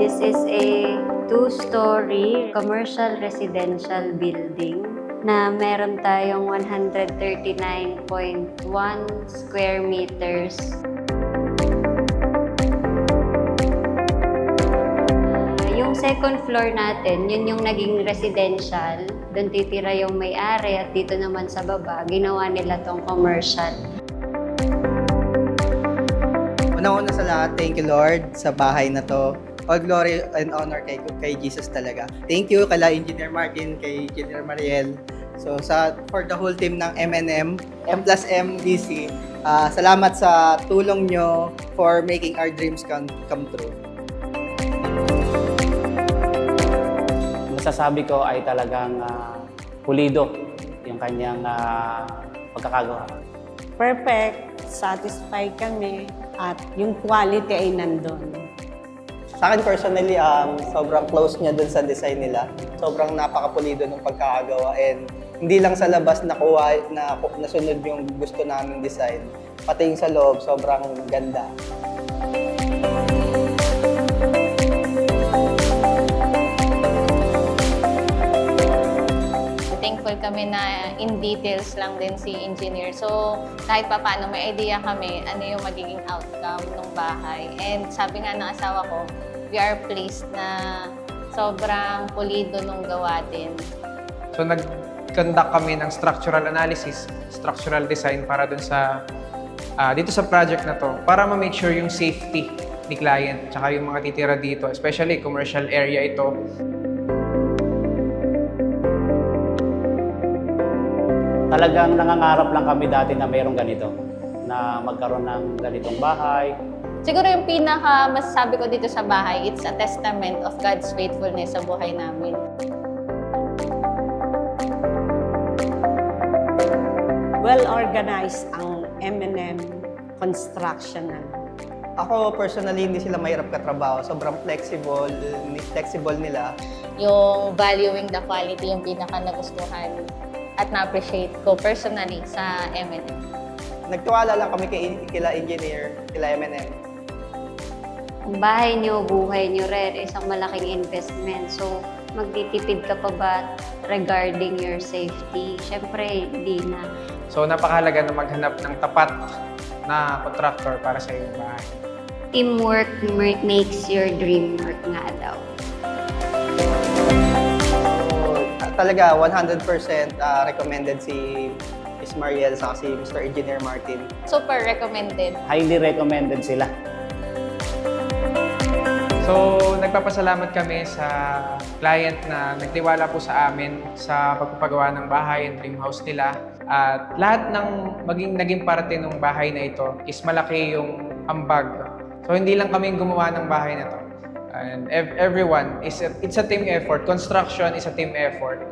This is a two-story commercial residential building na meron tayong 139.1 square meters. Yung second floor natin, yun yung naging residential. Doon titira yung may-ari at dito naman sa baba, ginawa nila tong commercial. Una-una sa lahat, thank you Lord sa bahay na to. All glory and honor kay Jesus talaga. Thank you kay Engineer Martin, kay Engineer Mariel. So for the whole team ng M+M DC, salamat sa tulong nyo for making our dreams come true. Masasabi ko ay talagang pulido yung kanyang pagkakagawa. Perfect, satisfied kami at yung quality ay nandun. Sa akin personally, sobrang close niya dun sa design nila. Sobrang napakapulido ng pagkakagawa and hindi lang sa labas nasunod yung gusto naming design. Pati yung sa loob, sobrang ganda. Thankful kami na in details lang din si engineer. So, kahit pa paano may idea kami ano yung magiging outcome ng bahay. And sabi nga ng asawa ko, we are pleased na sobrang pulido nung gawa din. So, nag-conduct kami ng structural analysis, structural design para dun sa dito sa project na to para ma-make sure yung safety ni client tsaka yung mga titira dito, especially commercial area ito. Talagang nangangarap lang kami dati na mayroong ganito, na magkaroon ng ganitong bahay. Siguro yung pinaka masasabi ko dito sa bahay, it's a testament of God's faithfulness sa buhay namin. Well-organized ang M&M construction. Ako personally, hindi sila mahirap katrabaho. Sobrang flexible nila. Yung valuing the quality yung pinaka nagustuhan at na-appreciate ko personally sa M&M. Nagtiwala lang kami kila engineer, kila M&M. Ang bahay nyo, buhay nyo rin, isang malaking investment. So, magtitipid ka pa ba regarding your safety? Siyempre, hindi na. So, napakahalaga na maghanap ng tapat na contractor para sa iyong bahay. Teamwork makes your dream work nga daw. Talaga 100% recommended si Ms. Mariel sa si Mr. Engineer Martin. Super recommended. Highly recommended sila. So, nagpapasalamat kami sa client na nagtiwala po sa amin sa pagpapagawa ng bahay and dream house nila. At lahat ng naging parte ng bahay na ito is malaki yung ambag. So, hindi lang kami gumawa ng bahay na to. And everyone, it's a team effort. Construction is a team effort.